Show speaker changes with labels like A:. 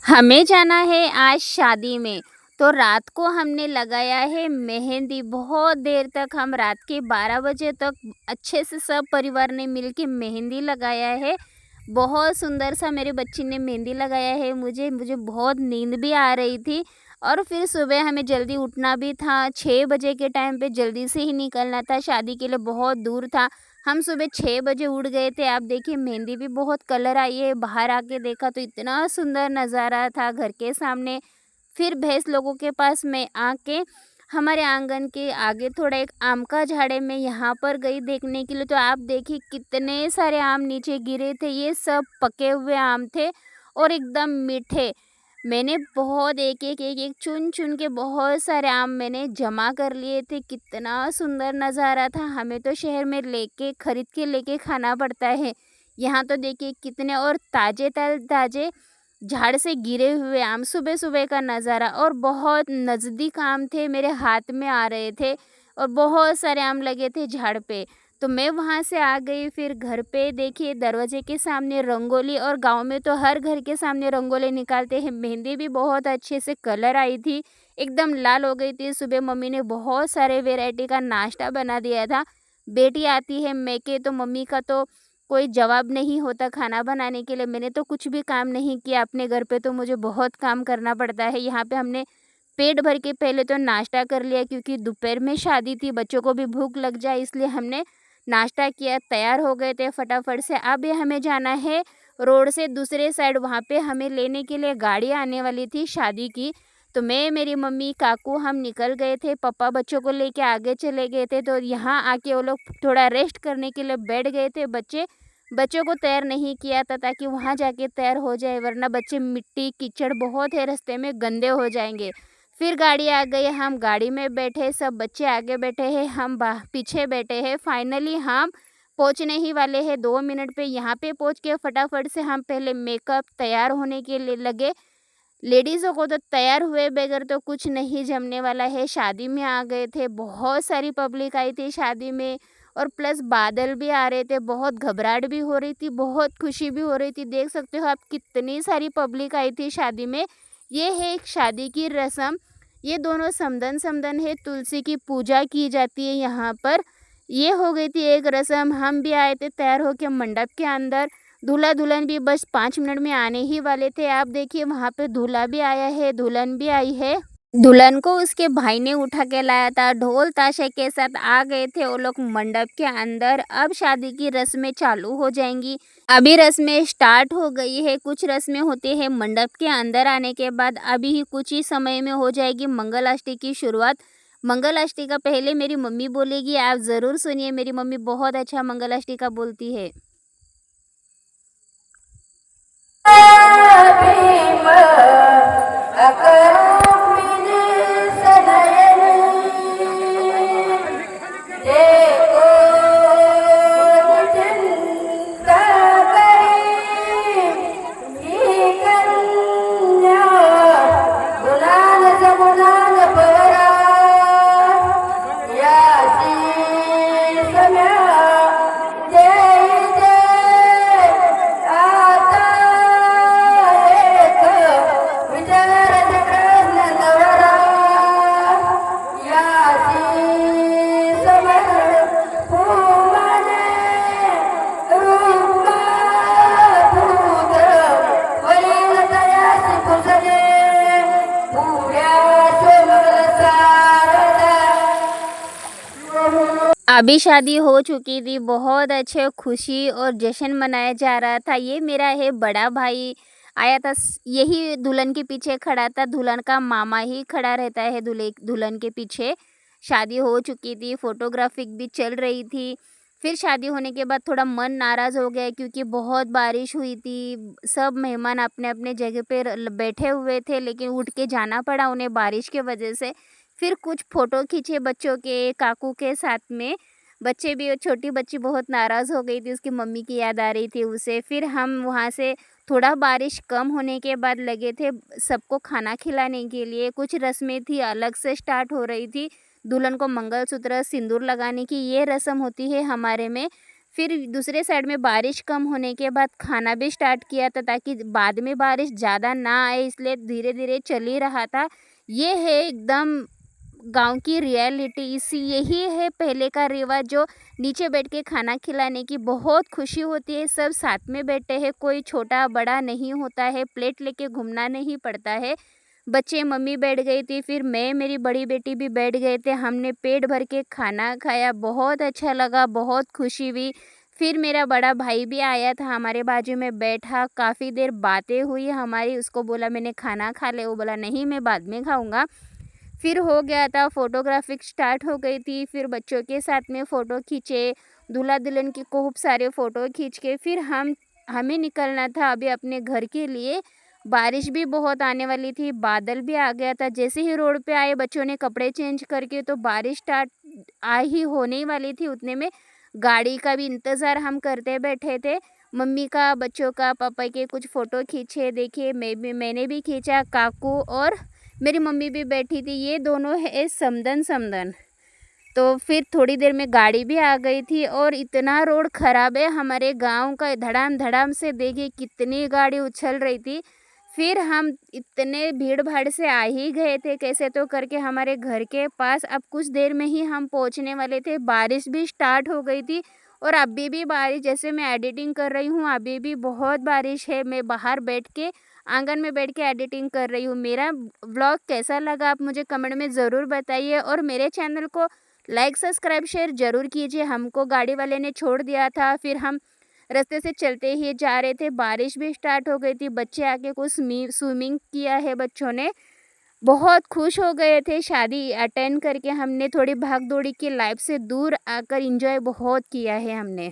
A: हमें जाना है आज शादी में। तो रात को हमने लगाया है मेहंदी। बहुत देर तक हम रात के 12 बजे तक अच्छे से सब परिवार ने मिलके मेहंदी लगाया है। बहुत सुंदर सा मेरे बच्ची ने मेहंदी लगाया है। मुझे मुझे बहुत नींद भी आ रही थी। और फिर सुबह हमें जल्दी उठना भी था। 6 बजे के टाइम पे जल्दी से ही निकलना था, शादी के लिए बहुत दूर था। हम सुबह 6 बजे उठ गए थे। आप देखिए मेहंदी भी बहुत कलर आई है। बाहर आके देखा तो इतना सुंदर नज़ारा था घर के सामने। फिर भैंस लोगों के पास मैं आके हमारे आंगन के आगे थोड़ा एक आम का झाड़ है, मैं यहाँ पर गई देखने के लिए। तो आप देखिए कितने सारे आम नीचे गिरे थे। ये सब पके हुए आम थे और एकदम मीठे। मैंने बहुत एक चुन चुन के बहुत सारे आम मैंने जमा कर लिए थे। कितना सुंदर नज़ारा था। हमें तो शहर में लेके खरीद के लेके खाना पड़ता है। यहाँ तो देखिए कितने और ताज़े ताज़े झाड़ से गिरे हुए आम, सुबह सुबह का नज़ारा। और बहुत नज़दीक आम थे, मेरे हाथ में आ रहे थे और बहुत सारे आम लगे थे झाड़ पे। तो मैं वहाँ से आ गई। फिर घर पे देखिए दरवाजे के सामने रंगोली, और गांव में तो हर घर के सामने रंगोली निकालते हैं। मेहंदी भी बहुत अच्छे से कलर आई थी, एकदम लाल हो गई थी। सुबह मम्मी ने बहुत सारे वैरायटी का नाश्ता बना दिया था। बेटी आती है मैके, तो मम्मी का तो कोई जवाब नहीं होता खाना बनाने के लिए। मैंने तो कुछ भी काम नहीं किया अपने घर पे, तो मुझे बहुत काम करना पड़ता है। यहाँ पे हमने पेट भर के पहले तो नाश्ता कर लिया, क्योंकि दोपहर में शादी थी, बच्चों को भी भूख लग जाए इसलिए हमने नाश्ता किया। तैयार हो गए थे फटाफट से। अब ये हमें जाना है रोड से दूसरे साइड, वहाँ पे हमें लेने के लिए गाड़ी आने वाली थी शादी की। तो मैं, मेरी मम्मी, काकू हम निकल गए थे। पापा बच्चों को लेके आगे चले गए थे। तो यहाँ आके वो लोग थोड़ा रेस्ट करने के लिए बैठ गए थे। बच्चों को तैयार नहीं किया था ताकि वहाँ जाके तैयार हो जाए, वरना बच्चे मिट्टी कीचड़ बहुत है रास्ते में, गंदे हो जाएंगे। फिर गाड़ी आ गई, हम गाड़ी में बैठे, सब बच्चे आगे बैठे हैं, हम पीछे बैठे हैं। फाइनली हम पहुँचने ही वाले हैं 2 मिनट पे। यहाँ पे पहुँच के फटाफट से हम पहले मेकअप तैयार होने के लिए लगे। लेडीज़ों को तो तैयार हुए बगैर तो कुछ नहीं जमने वाला है। शादी में आ गए थे, बहुत सारी पब्लिक आई थी शादी में, और प्लस बादल भी आ रहे थे। बहुत घबराहट भी हो रही थी, बहुत खुशी भी हो रही थी। देख सकते हो आप कितनी सारी पब्लिक आई थी शादी में। ये है एक शादी की रस्म। ये दोनों समधन समधन है, तुलसी की पूजा की जाती है यहाँ पर। ये हो गई थी एक रस्म। हम भी आए थे तैयार होकर मंडप के अंदर। दूल्हा दुल्हन भी बस 5 मिनट में आने ही वाले थे। आप देखिए वहाँ पे दूल्हा भी आया है, दुल्हन भी आई है। दुल्हन को उसके भाई ने उठा के लाया था, ढोल ताशे के साथ आ गए थे वो लोग मंडप के अंदर। अब शादी की रस्में चालू हो जाएंगी। अभी रस्में स्टार्ट हो गई है। कुछ रस्में होती है मंडप के अंदर आने के बाद। अभी ही कुछ ही समय में हो जाएगी मंगलाष्टमी की शुरुआत। मंगलाष्टमी का पहले मेरी मम्मी बोलेगी, आप ज़रूर सुनिए। मेरी मम्मी बहुत अच्छा मंगलाष्टमी का बोलती है।
B: भीम अकरामिन सनयन देखो चिंता करी ही कन्या गुलाल समुलाल परा यासी सम्या जय जय आता एक विचार कृष्ण नवरा यासी समर पूमने रूपा भूत वरील तयासी कुसले पूर्या सोमल सारदा।
A: अभी शादी हो चुकी थी, बहुत अच्छे खुशी और जश्न मनाया जा रहा था। ये मेरा है बड़ा भाई आया था, यही दुल्हन के पीछे खड़ा था। दुल्हन का मामा ही खड़ा रहता है दूल्हे दुल्हन के पीछे। शादी हो चुकी थी, फोटोग्राफिक भी चल रही थी। फिर शादी होने के बाद थोड़ा मन नाराज़ हो गया, क्योंकि बहुत बारिश हुई थी। सब मेहमान अपने अपने जगह पे बैठे हुए थे, लेकिन उठ के जाना पड़ा उन्हें बारिश के वजह से। फिर कुछ फ़ोटो खींचे बच्चों के, काकू के साथ में। बच्चे भी, छोटी बच्ची बहुत नाराज़ हो गई थी, उसकी मम्मी की याद आ रही थी उसे। फिर हम वहाँ से थोड़ा बारिश कम होने के बाद लगे थे सबको खाना खिलाने के लिए। कुछ रस्में थी अलग से स्टार्ट हो रही थी। दुल्हन को मंगलसूत्र, सिंदूर लगाने की ये रस्म होती है हमारे में। फिर दूसरे साइड में बारिश कम होने के बाद खाना भी स्टार्ट किया था, ताकि बाद में बारिश ज़्यादा ना आए, इसलिए धीरे धीरे चल ही रहा था। ये है एकदम गांव की रियलिटी। इसी यही है पहले का रिवाज, जो नीचे बैठ के खाना खिलाने की बहुत खुशी होती है। सब साथ में बैठे हैं, कोई छोटा बड़ा नहीं होता है, प्लेट लेके घूमना नहीं पड़ता है। बच्चे, मम्मी बैठ गई थी, फिर मैं, मेरी बड़ी बेटी भी बैठ गए थे। हमने पेट भर के खाना खाया, बहुत अच्छा लगा, बहुत खुशी हुई। फिर मेरा बड़ा भाई भी आया था, हमारे बाजू में बैठा, काफ़ी देर बातें हुई हमारी। उसको बोला मैंने खाना खा ले, वो बोला नहीं मैं बाद में खाऊंगा। फिर हो गया था, फ़ोटोग्राफी स्टार्ट हो गई थी। फिर बच्चों के साथ में फ़ोटो खींचे, दूल्हा दुल्हन की खूब सारे फ़ोटो खींच के फिर हमें निकलना था अभी अपने घर के लिए। बारिश भी बहुत आने वाली थी, बादल भी आ गया था। जैसे ही रोड पे आए बच्चों ने कपड़े चेंज करके, तो बारिश स्टार्ट आ ही होने ही वाली थी। उतने में गाड़ी का भी इंतज़ार हम करते बैठे थे। मम्मी का, बच्चों का, पापा के कुछ फ़ोटो खींचे, देखिए मैंने भी खींचा, काकू और मेरी मम्मी भी बैठी थी। ये दोनों है समधन समधन। तो फिर थोड़ी देर में गाड़ी भी आ गई थी, और इतना रोड ख़राब है हमारे गांव का, धड़ाम धड़ाम से देखिए कितनी गाड़ी उछल रही थी। फिर हम इतने भीड़ भाड़ से आ ही गए थे कैसे तो करके हमारे घर के पास। अब कुछ देर में ही हम पहुंचने वाले थे, बारिश भी स्टार्ट हो गई थी। और अभी भी बारिश, जैसे मैं एडिटिंग कर रही हूँ अभी भी बहुत बारिश है। मैं बाहर बैठ के, आंगन में बैठ के एडिटिंग कर रही हूँ। मेरा व्लॉग कैसा लगा आप मुझे कमेंट में ज़रूर बताइए, और मेरे चैनल को लाइक सब्सक्राइब शेयर ज़रूर कीजिए। हमको गाड़ी वाले ने छोड़ दिया था, फिर हम रास्ते से चलते ही जा रहे थे, बारिश भी स्टार्ट हो गई थी। बच्चे आके कुछ स्विमिंग किया है बच्चों ने, बहुत खुश हो गए थे। शादी अटेंड करके हमने थोड़ी भाग दौड़ी की लाइफ से दूर आकर एंजॉय बहुत किया है हमने।